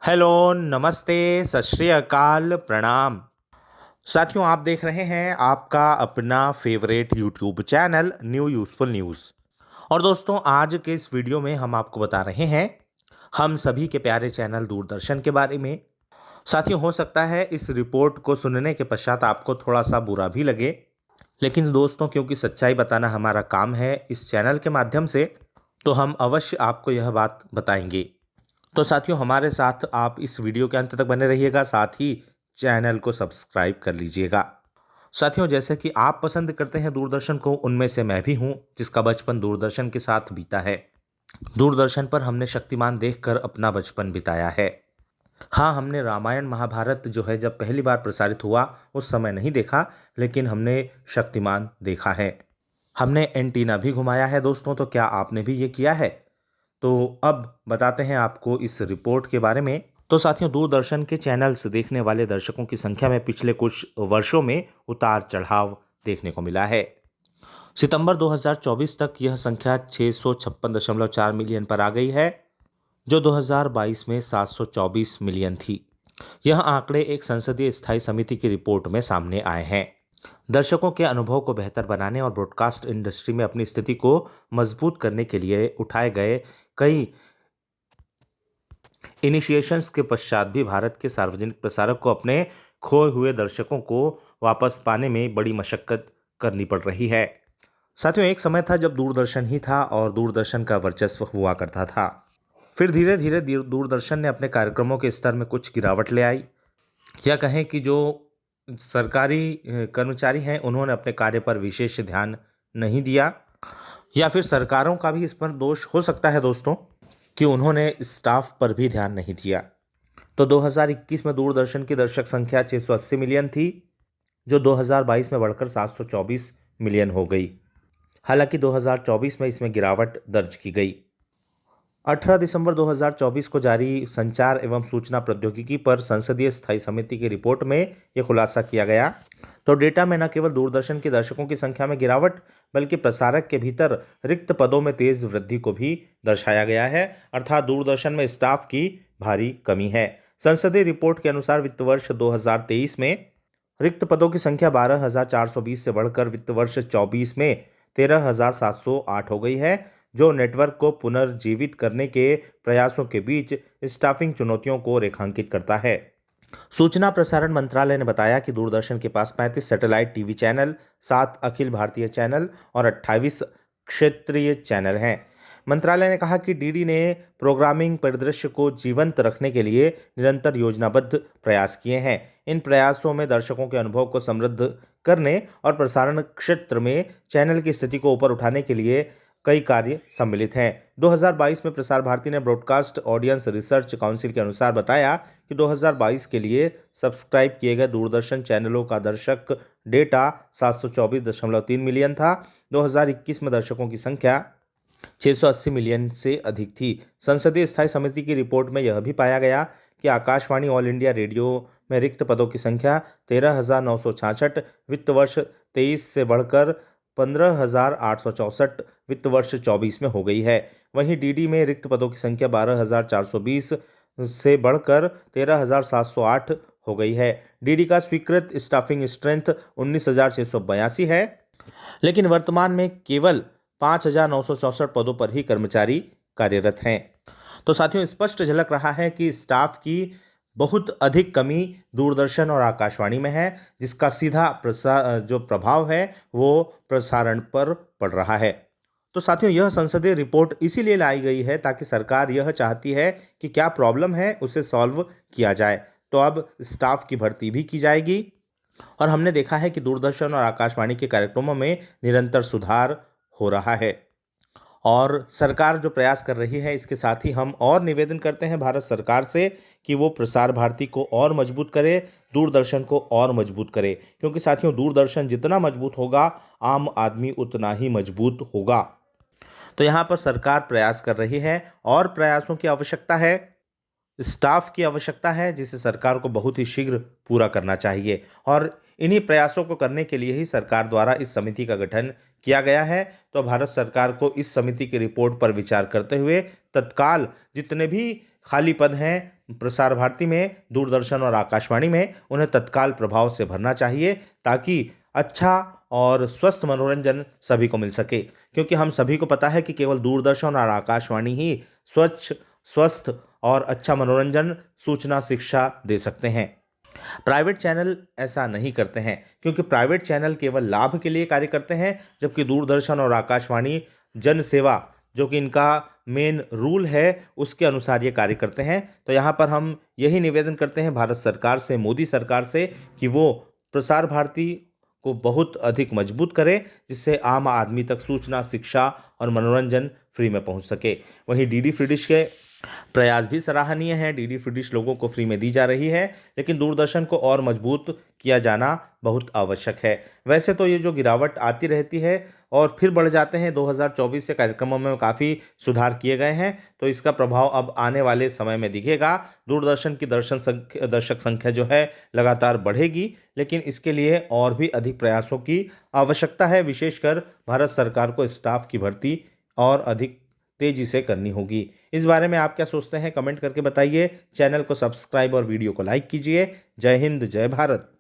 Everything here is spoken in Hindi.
हेलो, नमस्ते, सत श्री अकाल, प्रणाम। साथियों, आप देख रहे हैं आपका अपना favourite YouTube channel new useful news. और दोस्तों, आज के इस वीडियो में हम आपको बता रहे हैं हम सभी के प्यारे चैनल दूरदर्शन के बारे में। साथियों, हो सकता है इस रिपोर्ट को सुनने के पश्चात आपको थोड़ा सा बुरा भी लगे, लेकिन दोस्तों, क्योंकि सच्चाई बताना हमारा काम है इस चैनल के माध्यम से, तो हम अवश्य आपको यह बात बताएंगे। तो साथियों, हमारे साथ आप इस वीडियो के अंत तक बने रहिएगा, साथ ही चैनल को सब्सक्राइब कर लीजिएगा। साथियों, जैसे कि आप पसंद करते हैं दूरदर्शन को, उनमें से मैं भी हूं जिसका बचपन दूरदर्शन के साथ बीता है। दूरदर्शन पर हमने शक्तिमान देखकर अपना बचपन बिताया है। हाँ, हमने रामायण महाभारत जो है जब पहली बार प्रसारित हुआ उस समय नहीं देखा, लेकिन हमने शक्तिमान देखा है। हमने एंटीना भी घुमाया है दोस्तों, तो क्या आपने भी ये किया है? तो अब बताते हैं आपको इस रिपोर्ट के बारे में। तो साथियों, दूरदर्शन के चैनल्स देखने वाले दर्शकों की संख्या में पिछले कुछ वर्षों में उतार चढ़ाव देखने को मिला है। सितंबर 2024 तक यह संख्या 656.4 मिलियन पर आ गई है, जो 2022 में 724 मिलियन थी। यह आंकड़े एक संसदीय स्थायी समिति की रिपोर्ट में सामने आए हैं। दर्शकों के अनुभव को बेहतर बनाने और ब्रॉडकास्ट इंडस्ट्री में अपनी स्थिति को मजबूत करने के लिए उठाए गए कई इनिशिएशंस के पश्चात भी भारत के सार्वजनिक प्रसारक को अपने खोए हुए दर्शकों को वापस पाने में बड़ी मशक्कत करनी पड़ रही है। साथियों, एक समय था जब दूरदर्शन ही था और दूरदर्शन का वर्चस्व हुआ करता था। फिर धीरे धीरे दूरदर्शन ने अपने कार्यक्रमों के स्तर में कुछ गिरावट ले आई, या कहें कि जो सरकारी कर्मचारी हैं उन्होंने अपने कार्य पर विशेष ध्यान नहीं दिया, या फिर सरकारों का भी इस पर दोष हो सकता है दोस्तों कि उन्होंने स्टाफ पर भी ध्यान नहीं दिया। तो 2021 में दूरदर्शन की दर्शक संख्या 680 मिलियन थी, जो 2022 में बढ़कर 724 मिलियन हो गई। हालांकि 2024 में इसमें गिरावट दर्ज की गई। 18 दिसंबर 2024 को जारी संचार एवं सूचना प्रौद्योगिकी पर संसदीय स्थायी समिति की रिपोर्ट में यह खुलासा किया गया। तो डेटा में न केवल दूरदर्शन के दर्शकों की संख्या में गिरावट, बल्कि प्रसारक के भीतर रिक्त पदों में तेज वृद्धि को भी दर्शाया गया है, अर्थात दूरदर्शन में स्टाफ की भारी कमी है। संसदीय रिपोर्ट के अनुसार वित्त वर्ष 2023 में रिक्त पदों की संख्या 12,420 से बढ़कर वित्त वर्ष 24 में 13,708 हो गई है, जो नेटवर्क को पुनर्जीवित करने के प्रयासों के बीच स्टाफिंग चुनौतियों को रेखांकित करता है। सूचना प्रसारण मंत्रालय ने बताया कि दूरदर्शन के पास 35 satellite TV channel, 7 Akhil Bharatiya channel और 28 क्षेत्रीय चैनल हैं। मंत्रालय ने कहा कि डीडी ने प्रोग्रामिंग परिदृश्य को जीवंत रखने के लिए निरंतर योजनाबद्ध प्रयास किए हैं। इन प्रयासों में दर्शकों के अनुभव को समृद्ध करने और प्रसारण क्षेत्र में चैनल की स्थिति को ऊपर उठाने के लिए कई कार्य सम्मिलित हैं। 2022 में प्रसार भारती ने ब्रॉडकास्ट ऑडियंस रिसर्च काउंसिल के अनुसार बताया कि 2022 के लिए सब्सक्राइब किए गए दूरदर्शन चैनलों का दर्शक डेटा 724.3 मिलियन था। 2021 में दर्शकों की संख्या 680 मिलियन से अधिक थी। संसदीय स्थायी समिति की रिपोर्ट में यह भी पाया गया कि आकाशवाणी ऑल इंडिया रेडियो में रिक्त पदों की संख्या 13,966 वित्त वर्ष 23 से बढ़कर 15,864 वित्त वर्ष 24 में हो गई है। वहीं डीडी में रिक्त पदों की संख्या 12,420 से बढ़कर 13,708 हो गई है। डीडी का स्वीकृत स्टाफिंग स्ट्रेंथ 19,682 है, लेकिन वर्तमान में केवल 5,964 पदों पर ही कर्मचारी कार्यरत हैं। तो साथियों, स्पष्ट झलक रहा है कि स्टाफ की बहुत अधिक कमी दूरदर्शन और आकाशवाणी में है, जिसका सीधा जो प्रभाव है वो प्रसारण पर पड़ रहा है। तो साथियों, यह संसदीय रिपोर्ट इसीलिए लाई गई है ताकि सरकार यह चाहती है कि क्या प्रॉब्लम है उसे सॉल्व किया जाए। तो अब स्टाफ की भर्ती भी की जाएगी, और हमने देखा है कि दूरदर्शन और आकाशवाणी के कार्यक्रमों में निरंतर सुधार हो रहा है, और सरकार जो प्रयास कर रही है इसके साथ ही हम और निवेदन करते हैं भारत सरकार से कि वो प्रसार भारती को और मजबूत करे, दूरदर्शन को और मजबूत करे, क्योंकि साथियों, दूरदर्शन जितना मजबूत होगा, आम आदमी उतना ही मजबूत होगा। तो यहाँ पर सरकार प्रयास कर रही है और प्रयासों की आवश्यकता है, स्टाफ की आवश्यकता है, जिसे सरकार को बहुत ही शीघ्र पूरा करना चाहिए। और इन्हीं प्रयासों को करने के लिए ही सरकार द्वारा इस समिति का गठन किया गया है। तो भारत सरकार को इस समिति की रिपोर्ट पर विचार करते हुए तत्काल जितने भी खाली पद हैं प्रसार भारती में, दूरदर्शन और आकाशवाणी में, उन्हें तत्काल प्रभाव से भरना चाहिए ताकि अच्छा और स्वस्थ मनोरंजन सभी को मिल सके। क्योंकि हम सभी को पता है कि केवल दूरदर्शन और आकाशवाणी ही स्वच्छ, स्वस्थ और अच्छा मनोरंजन, सूचना, शिक्षा दे सकते हैं। प्राइवेट चैनल ऐसा नहीं करते हैं, क्योंकि प्राइवेट चैनल केवल लाभ के लिए कार्य करते हैं, जबकि दूरदर्शन और आकाशवाणी जन सेवा, जो कि इनका मेन रूल है, उसके अनुसार ये कार्य करते हैं। तो यहाँ पर हम यही निवेदन करते हैं भारत सरकार से, मोदी सरकार से, कि वो प्रसार भारती को बहुत अधिक मजबूत करे, जिससे आम आदमी तक सूचना, शिक्षा और मनोरंजन फ्री में पहुंच सके। वहीं डीडी फ्री डिश के प्रयास भी सराहनीय हैं। डीडी फ्री डिश लोगों को फ्री में दी जा रही है, लेकिन दूरदर्शन को और मजबूत किया जाना बहुत आवश्यक है। वैसे तो ये जो गिरावट आती रहती है और फिर बढ़ जाते हैं, 2024 से कार्यक्रमों में काफ़ी सुधार किए गए हैं, तो इसका प्रभाव अब आने वाले समय में दिखेगा। दूरदर्शन की दर्शक संख्या जो है लगातार बढ़ेगी, लेकिन इसके लिए और भी अधिक प्रयासों की आवश्यकता है। विशेषकर भारत सरकार को स्टाफ की भर्ती और अधिक तेजी से करनी होगी। इस बारे में आप क्या सोचते हैं, कमेंट करके बताइए। चैनल को सब्सक्राइब और वीडियो को लाइक कीजिए। जय हिंद, जय भारत।